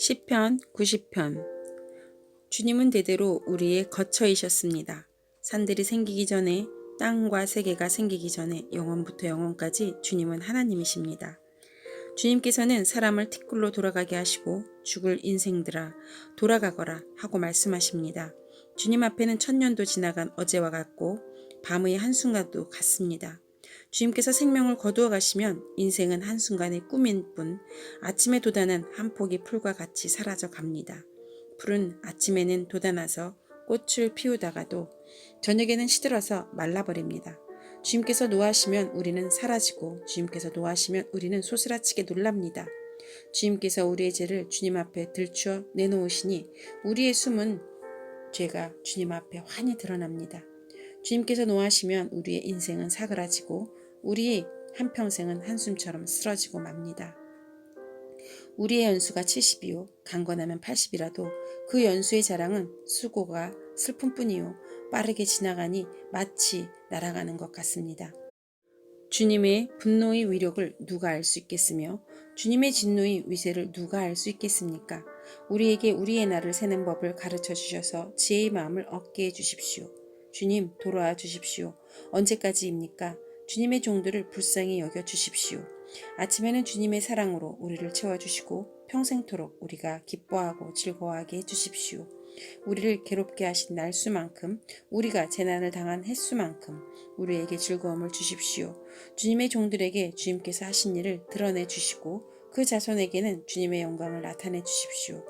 시편 90편. 주님은 대대로 우리의 거처이셨습니다. 산들이 생기기 전에, 땅과 세계가 생기기 전에 영원부터 영원까지 주님은 하나님이십니다. 주님께서는 사람을 티끌로 돌아가게 하시고 죽을 인생들아 돌아가거라 하고 말씀하십니다. 주님 앞에는 천년도 지나간 어제와 같고 밤의 한순간도 같습니다. 주님께서 생명을 거두어 가시면 인생은 한순간의 꿈인 뿐 아침에 돋아난 한 폭의 풀과 같이 사라져 갑니다. 풀은 아침에는 돋아나서 꽃을 피우다가도 저녁에는 시들어서 말라버립니다. 주님께서 노하시면 우리는 사라지고 주님께서 노하시면 우리는 소스라치게 놀랍니다. 주님께서 우리의 죄를 주님 앞에 들추어 내놓으시니 우리의 숨은 죄가 주님 앞에 환히 드러납니다. 주님께서 노하시면 우리의 인생은 사그라지고 우리의 한평생은 한숨처럼 쓰러지고 맙니다. 우리의 연수가 70이요 강건하면 80이라도 그 연수의 자랑은 수고가 슬픔뿐이요 빠르게 지나가니 마치 날아가는 것 같습니다. 주님의 분노의 위력을 누가 알 수 있겠으며 주님의 진노의 위세를 누가 알 수 있겠습니까? 우리에게 우리의 날을 세는 법을 가르쳐 주셔서 지혜의 마음을 얻게 해 주십시오. 주님 돌아와 주십시오. 언제까지입니까? 주님의 종들을 불쌍히 여겨 주십시오. 아침에는 주님의 사랑으로 우리를 채워주시고 평생토록 우리가 기뻐하고 즐거워하게 해주십시오. 우리를 괴롭게 하신 날수만큼 우리가 재난을 당한 횟수만큼 우리에게 즐거움을 주십시오. 주님의 종들에게 주님께서 하신 일을 드러내 주시고 그 자손에게는 주님의 영광을 나타내 주십시오.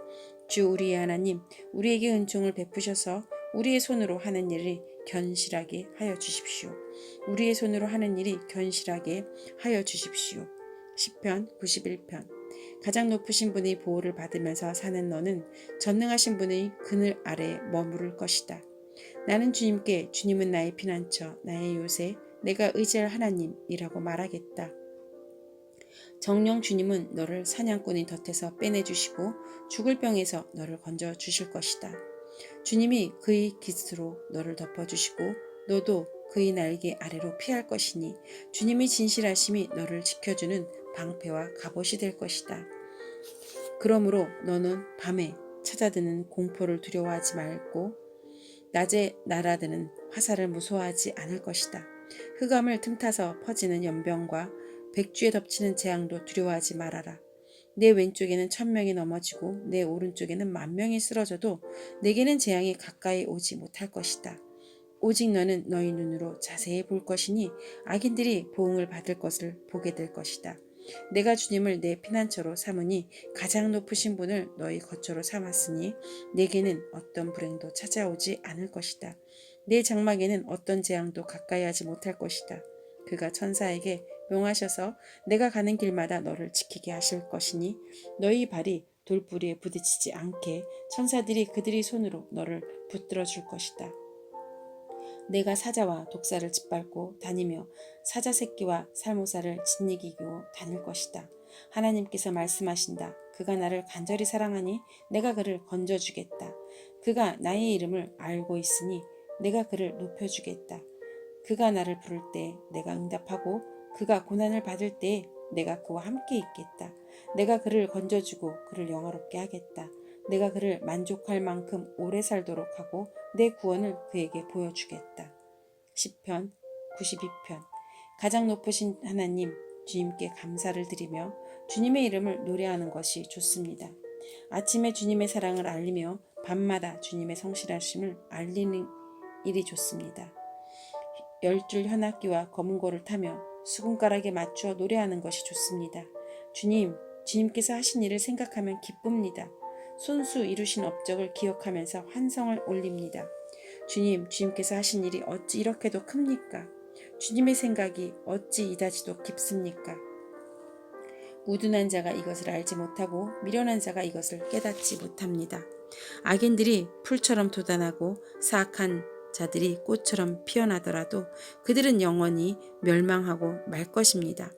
주 우리의 하나님, 우리에게 은총을 베푸셔서 우리의 손으로 하는 일을 견실하게 하여 주십시오. 우리의 손으로 하는 일이 견실하게 하여 주십시오. 시편 91편. 가장 높으신 분의 보호를 받으면서 사는 너는 전능하신 분의 그늘 아래에 머무를 것이다. 나는 주님께 주님은 나의 피난처, 나의 요새, 내가 의지할 하나님이라고 말하겠다. 정령 주님은 너를 사냥꾼의 덫에서 빼내주시고 죽을 병에서 너를 건져 주실 것이다. 주님이 그의 깃으로 너를 덮어주시고 너도 그의 날개 아래로 피할 것이니 주님의 진실하심이 너를 지켜주는 방패와 갑옷이 될 것이다. 그러므로 너는 밤에 찾아드는 공포를 두려워하지 말고 낮에 날아드는 화살을 무서워하지 않을 것이다. 흑암을 틈타서 퍼지는 연병과 백주에 덮치는 재앙도 두려워하지 말아라. 내 왼쪽에는 1000명이 넘어지고 내 오른쪽에는 10,000명이 쓰러져도 내게는 재앙이 가까이 오지 못할 것이다. 오직 너는 너희 눈으로 자세히 볼 것이니 악인들이 보응을 받을 것을 보게 될 것이다. 내가 주님을 내 피난처로 삼으니 가장 높으신 분을 너희 거처로 삼았으니 내게는 어떤 불행도 찾아오지 않을 것이다. 내 장막에는 어떤 재앙도 가까이 하지 못할 것이다. 그가 천사에게 명하셔서 내가 가는 길마다 너를 지키게 하실 것이니 너희 발이 돌부리에 부딪히지 않게 천사들이 그들의 손으로 너를 붙들어 줄 것이다. 내가 사자와 독사를 짓밟고 다니며 사자 새끼와 살모사를 짓이기고 다닐 것이다. 하나님께서 말씀하신다. 그가 나를 간절히 사랑하니 내가 그를 건져주겠다. 그가 나의 이름을 알고 있으니 내가 그를 높여주겠다. 그가 나를 부를 때 내가 응답하고 그가 고난을 받을 때 내가 그와 함께 있겠다. 내가 그를 건져주고 그를 영화롭게 하겠다. 내가 그를 만족할 만큼 오래 살도록 하고 내 구원을 그에게 보여주겠다. 시편 92편. 가장 높으신 하나님 주님께 감사를 드리며 주님의 이름을 노래하는 것이 좋습니다. 아침에 주님의 사랑을 알리며 밤마다 주님의 성실하심을 알리는 일이 좋습니다. 10줄 현악기와 검은고를 타며 수금가락에 맞추어 노래하는 것이 좋습니다. 주님께서 하신 일을 생각하면 기쁩니다. 손수 이루신 업적을 기억하면서 환성을 올립니다. 주님께서 하신 일이 어찌 이렇게도 큽니까? 주님의 생각이 어찌 이다지도 깊습니까? 우둔한 자가 이것을 알지 못하고 미련한 자가 이것을 깨닫지 못합니다. 악인들이 풀처럼 돋아나고 사악한 자들이 꽃처럼 피어나더라도 그들은 영원히 멸망하고 말 것입니다.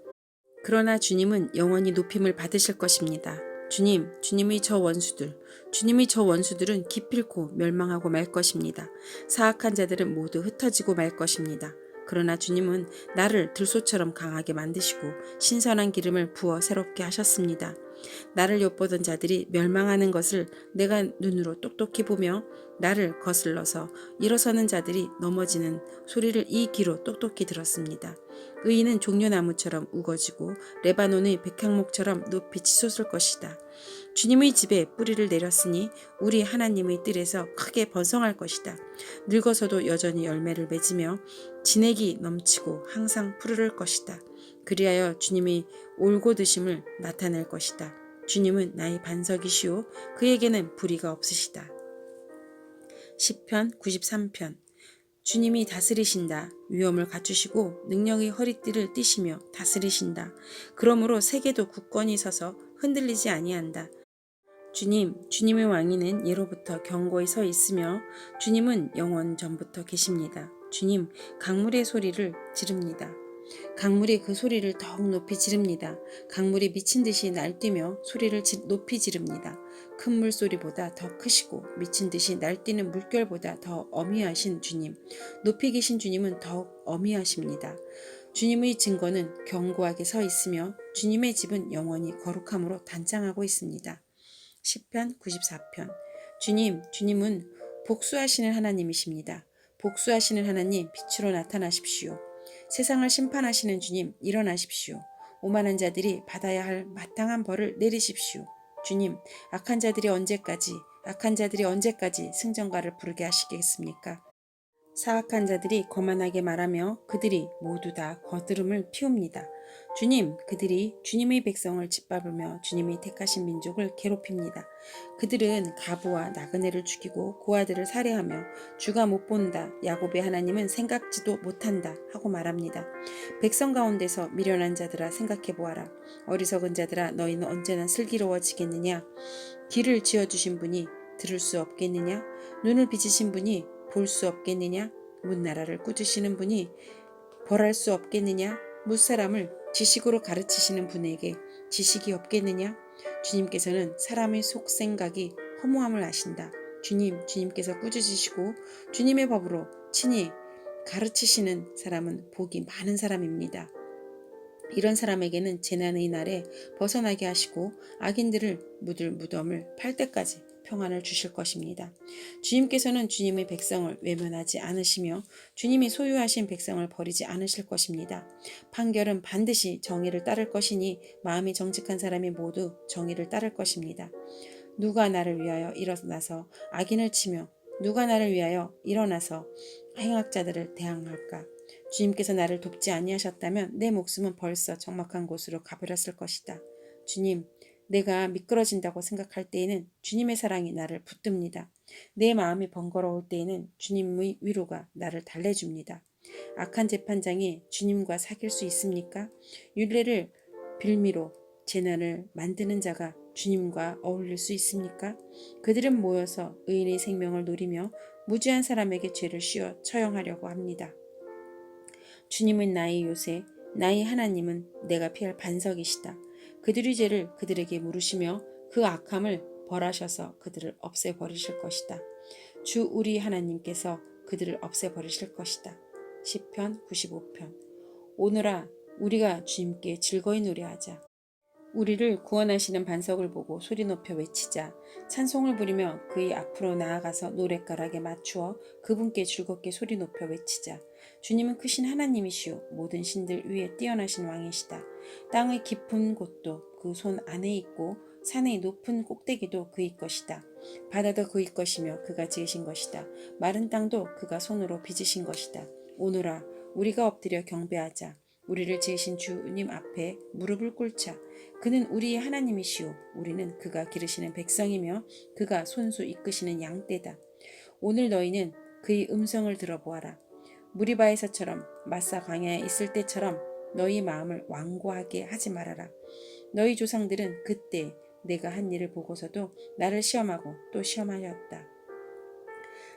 그러나 주님은 영원히 높임을 받으실 것입니다. 주님의 저 원수들은 기필코 멸망하고 말 것입니다. 사악한 자들은 모두 흩어지고 말 것입니다. 그러나 주님은 나를 들소처럼 강하게 만드시고 신선한 기름을 부어 새롭게 하셨습니다. 나를 엿보던 자들이 멸망하는 것을 내가 눈으로 똑똑히 보며 나를 거슬러서 일어서는 자들이 넘어지는 소리를 이 귀로 똑똑히 들었습니다. 의인은 종려나무처럼 우거지고 레바논의 백향목처럼 높이 치솟을 것이다. 주님의 집에 뿌리를 내렸으니 우리 하나님의 뜰에서 크게 번성할 것이다. 늙어서도 여전히 열매를 맺으며 진액이 넘치고 항상 푸르를 것이다. 그리하여 주님이 올곧으심을 나타낼 것이다. 주님은 나의 반석이시오 그에게는 불의가 없으시다. 시편 93편. 주님이 다스리신다. 위엄을 갖추시고 능력의 허리띠를 띠시며 다스리신다. 그러므로 세계도 굳건히 서서 흔들리지 아니한다. 주님의 왕위는 예로부터 견고히 서 있으며 주님은 영원 전부터 계십니다. 주님, 강물의 소리를 지릅니다. 강물이 그 소리를 더욱 높이 지릅니다. 강물이 미친 듯이 날뛰며 소리를 높이 지릅니다. 큰 물소리보다 더 크시고 미친 듯이 날뛰는 물결보다 더 어미하신 주님, 높이 계신 주님은 더욱 어미하십니다. 주님의 증거는 견고하게 서 있으며 주님의 집은 영원히 거룩함으로 단장하고 있습니다. 시편 94편. 주님은 복수하시는 하나님이십니다. 복수하시는 하나님, 빛으로 나타나십시오. 세상을 심판하시는 주님, 일어나십시오. 오만한 자들이 받아야 할 마땅한 벌을 내리십시오. 주님, 악한 자들이 언제까지 승전가를 부르게 하시겠습니까? 사악한 자들이 거만하게 말하며 그들이 모두 다 거드름을 피웁니다. 주님, 그들이 주님의 백성을 짓밟으며 주님의 택하신 민족을 괴롭힙니다. 그들은 가부와 나그네를 죽이고 고아들을 살해하며 주가 못 본다, 야곱의 하나님은 생각지도 못한다 하고 말합니다. 백성 가운데서 미련한 자들아 생각해 보아라. 어리석은 자들아 너희는 언제나 슬기로워지겠느냐? 귀를 지어주신 분이 들을 수 없겠느냐? 눈을 비치신 분이 볼 수 없겠느냐? 문나라를 꾸짖으시는 분이 벌할 수 없겠느냐? 무사람을 지식으로 가르치시는 분에게 지식이 없겠느냐? 주님께서는 사람의 속생각이 허무함을 아신다. 주님께서 꾸짖으시고 주님의 법으로 친히 가르치시는 사람은 복이 많은 사람입니다. 이런 사람에게는 재난의 날에 벗어나게 하시고 악인들을 묻을 무덤을 팔 때까지 평안을 주실 것입니다. 주님께서는 주님의 백성을 외면하지 않으시며 주님이 소유하신 백성을 버리지 않으실 것입니다. 판결은 반드시 정의를 따를 것이니 마음이 정직한 사람이 모두 정의를 따를 것입니다. 누가 나를 위하여 일어나서 악인을 치며 누가 나를 위하여 일어나서 행악자들을 대항할까? 주님께서 나를 돕지 아니하셨다면 내 목숨은 벌써 적막한 곳으로 가버렸을 것이다. 주님, 내가 미끄러진다고 생각할 때에는 주님의 사랑이 나를 붙듭니다. 내 마음이 번거로울 때에는 주님의 위로가 나를 달래줍니다. 악한 재판장이 주님과 사귈 수 있습니까? 율례를 빌미로 재난을 만드는 자가 주님과 어울릴 수 있습니까? 그들은 모여서 의인의 생명을 노리며 무죄한 사람에게 죄를 씌워 처형하려고 합니다. 주님은 나의 요새, 나의 하나님은 내가 피할 반석이시다. 그들의 죄를 그들에게 물으시며 그 악함을 벌하셔서 그들을 없애버리실 것이다. 주 우리 하나님께서 그들을 없애버리실 것이다. 시편 95편. 오늘아 우리가 주님께 즐거이 노래하자. 우리를 구원하시는 반석을 보고 소리 높여 외치자. 찬송을 부리며 그의 앞으로 나아가서 노랫가락에 맞추어 그분께 즐겁게 소리 높여 외치자. 주님은 크신 하나님이시오. 모든 신들 위에 뛰어나신 왕이시다. 땅의 깊은 곳도 그 손 안에 있고 산의 높은 꼭대기도 그의 것이다. 바다도 그의 것이며 그가 지으신 것이다. 마른 땅도 그가 손으로 빚으신 것이다. 오늘아 우리가 엎드려 경배하자. 우리를 지으신 주님 앞에 무릎을 꿇자. 그는 우리의 하나님이시오. 우리는 그가 기르시는 백성이며 그가 손수 이끄시는 양떼다. 오늘 너희는 그의 음성을 들어보아라. 무리바에서처럼 마사 광야에 있을 때처럼 너희 마음을 완고하게 하지 말아라. 너희 조상들은 그때 내가 한 일을 보고서도 나를 시험하고 또 시험하였다.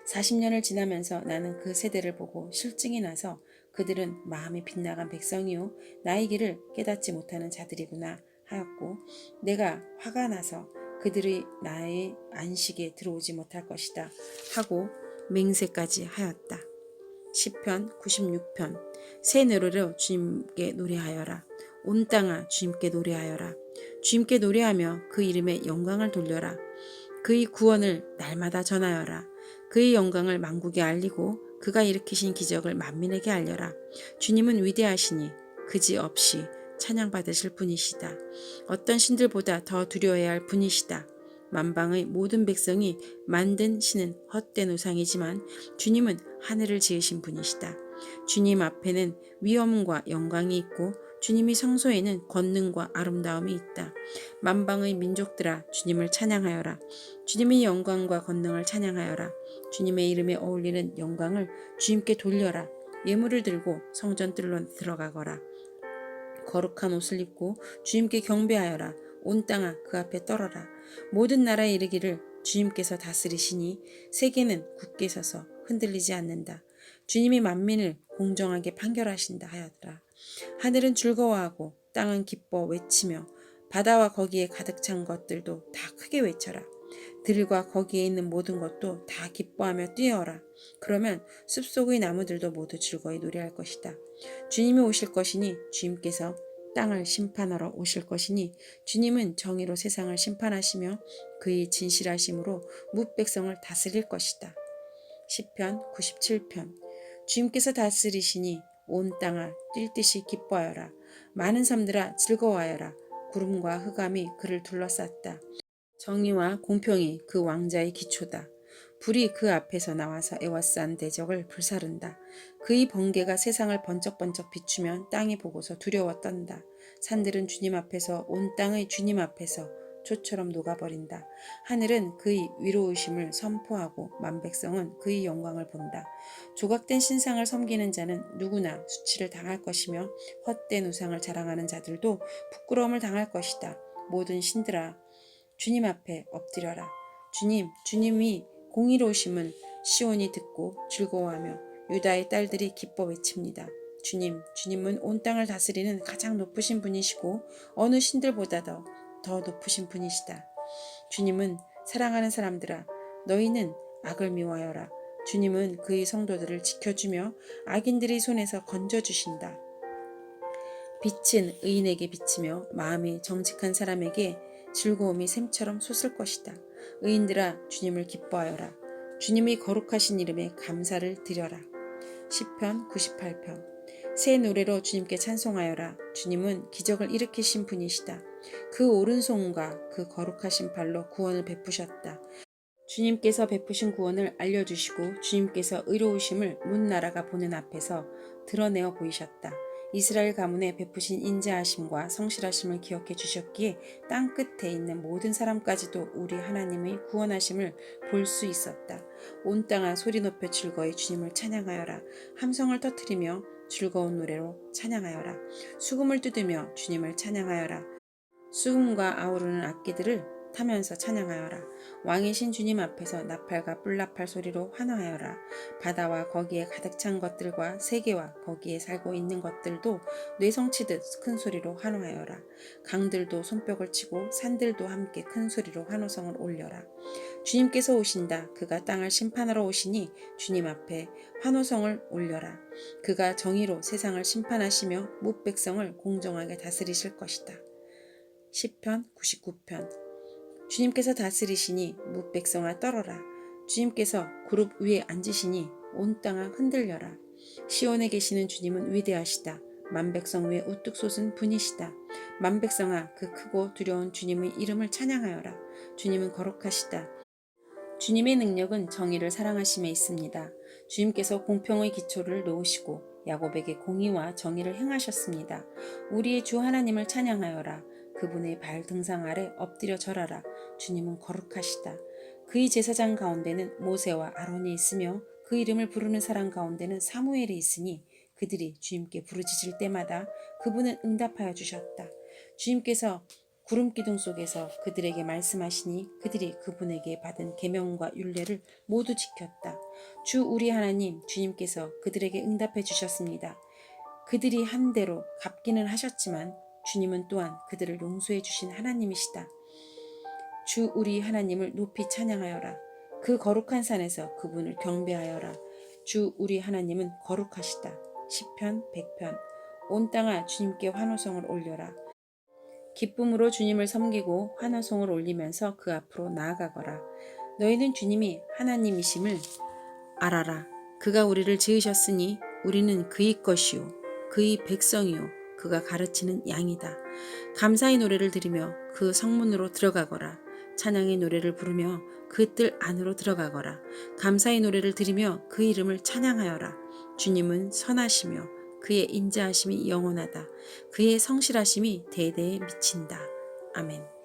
40년을 지나면서 나는 그 세대를 보고 실증이 나서 그들은 마음이 빗나간 백성이요 나의 길을 깨닫지 못하는 자들이구나 하였고 내가 화가 나서 그들이 나의 안식에 들어오지 못할 것이다 하고 맹세까지 하였다. 시편 96편. 새 노래로 주님께 노래하여라. 온 땅아 주님께 노래하여라. 주님께 노래하며 그 이름에 영광을 돌려라. 그의 구원을 날마다 전하여라. 그의 영광을 만국에 알리고 그가 일으키신 기적을 만민에게 알려라. 주님은 위대하시니 그지없이 찬양받으실 분이시다. 어떤 신들보다 더 두려워해야 할 분이시다. 만방의 모든 백성이 만든 신은 헛된 우상이지만 주님은 하늘을 지으신 분이시다. 주님 앞에는 위엄과 영광이 있고 주님이 성소에는 권능과 아름다움이 있다. 만방의 민족들아 주님을 찬양하여라. 주님의 영광과 권능을 찬양하여라. 주님의 이름에 어울리는 영광을 주님께 돌려라. 예물을 들고 성전 뜰로 들어가거라. 거룩한 옷을 입고 주님께 경배하여라. 온 땅아 그 앞에 떨어라. 모든 나라에 이르기를 주님께서 다스리시니 세계는 굳게 서서 흔들리지 않는다. 주님이 만민을 공정하게 판결하신다 하였더라. 하늘은 즐거워하고 땅은 기뻐 외치며 바다와 거기에 가득 찬 것들도 다 크게 외쳐라. 들과 거기에 있는 모든 것도 다 기뻐하며 뛰어라. 그러면 숲속의 나무들도 모두 즐거이 노래할 것이다. 주님이 오실 것이니 주님께서 땅을 심판하러 오실 것이니 주님은 정의로 세상을 심판하시며 그의 진실하심으로 뭇백성을 다스릴 것이다. 시편 97편. 주님께서 다스리시니 온 땅아 뛸 듯이 기뻐하여라. 많은 섬들아 즐거워하여라. 구름과 흑암이 그를 둘러쌌다. 정의와 공평이 그 왕자의 기초다. 불이 그 앞에서 나와서 에워싼 대적을 불사른다. 그의 번개가 세상을 번쩍번쩍 비추면 땅이 보고서 두려워 떤다. 산들은 주님 앞에서 온 땅의 주님 앞에서 초처럼 녹아버린다. 하늘은 그의 위로우심을 선포하고 만백성은 그의 영광을 본다. 조각된 신상을 섬기는 자는 누구나 수치를 당할 것이며 헛된 우상을 자랑하는 자들도 부끄러움을 당할 것이다. 모든 신들아 주님 앞에 엎드려라. 주님이 공의로우심은 시온이 듣고 즐거워하며 유다의 딸들이 기뻐 외칩니다. 주님은 온 땅을 다스리는 가장 높으신 분이시고 어느 신들보다도 더 높으신 분이시다. 주님은 사랑하는 사람들아 너희는 악을 미워하여라. 주님은 그의 성도들을 지켜주며 악인들의 손에서 건져주신다. 빛은 의인에게 비치며 마음이 정직한 사람에게 즐거움이 샘처럼 솟을 것이다. 의인들아 주님을 기뻐하여라. 주님의 거룩하신 이름에 감사를 드려라. 시편 98편. 새 노래로 주님께 찬송하여라. 주님은 기적을 일으키신 분이시다. 그 오른손과 그 거룩하신 발로 구원을 베푸셨다. 주님께서 베푸신 구원을 알려주시고 주님께서 의로우심을 문 나라가 보는 앞에서 드러내어 보이셨다. 이스라엘 가문에 베푸신 인자하심과 성실하심을 기억해 주셨기에 땅 끝에 있는 모든 사람까지도 우리 하나님의 구원하심을 볼 수 있었다. 온 땅아 소리 높여 즐거이 주님을 찬양하여라. 함성을 터뜨리며 즐거운 노래로 찬양하여라. 수금을 뜯으며 주님을 찬양하여라. 수금과 아우르는 악기들을 타면서 찬양하여라. 왕이신 주님 앞에서 나팔과 뿔나팔 소리로 환호하여라. 바다와 거기에 가득 찬 것들과 세계와 거기에 살고 있는 것들도 뇌성치듯 큰 소리로 환호하여라. 강들도 손뼉을 치고 산들도 함께 큰 소리로 환호성을 올려라. 주님께서 오신다. 그가 땅을 심판하러 오시니 주님 앞에 환호성을 올려라. 그가 정의로 세상을 심판하시며 뭇백성을 공정하게 다스리실 것이다. 시편 99편. 주님께서 다스리시니 뭇백성아 떨어라. 주님께서 그룹 위에 앉으시니 온 땅아 흔들려라. 시온에 계시는 주님은 위대하시다. 만백성 위에 우뚝 솟은 분이시다. 만백성아 그 크고 두려운 주님의 이름을 찬양하여라. 주님은 거룩하시다. 주님의 능력은 정의를 사랑하심에 있습니다. 주님께서 공평의 기초를 놓으시고 야곱에게 공의와 정의를 행하셨습니다. 우리의 주 하나님을 찬양하여라. 그분의 발 등상 아래 엎드려 절하라. 주님은 거룩하시다. 그의 제사장 가운데는 모세와 아론이 있으며 그 이름을 부르는 사람 가운데는 사무엘이 있으니 그들이 주님께 부르짖을 때마다 그분은 응답하여 주셨다. 주님께서 구름 기둥 속에서 그들에게 말씀하시니 그들이 그분에게 받은 계명과 율례를 모두 지켰다. 주 우리 하나님 주님께서 그들에게 응답해 주셨습니다. 그들이 한 대로 갚기는 하셨지만 주님은 또한 그들을 용서해 주신 하나님이시다. 주 우리 하나님을 높이 찬양하여라. 그 거룩한 산에서 그분을 경배하여라. 주 우리 하나님은 거룩하시다. 시편 100편. 온 땅아 주님께 환호성을 올려라. 기쁨으로 주님을 섬기고 환호성을 올리면서 그 앞으로 나아가거라. 너희는 주님이 하나님이심을 알아라. 그가 우리를 지으셨으니 우리는 그의 것이요 그의 백성이요 그가 가르치는 양이다. 감사의 노래를 들으며 그 성문으로 들어가거라. 찬양의 노래를 부르며 그 뜰 안으로 들어가거라. 감사의 노래를 들으며 그 이름을 찬양하여라. 주님은 선하시며 그의 인자하심이 영원하다. 그의 성실하심이 대대에 미친다. 아멘.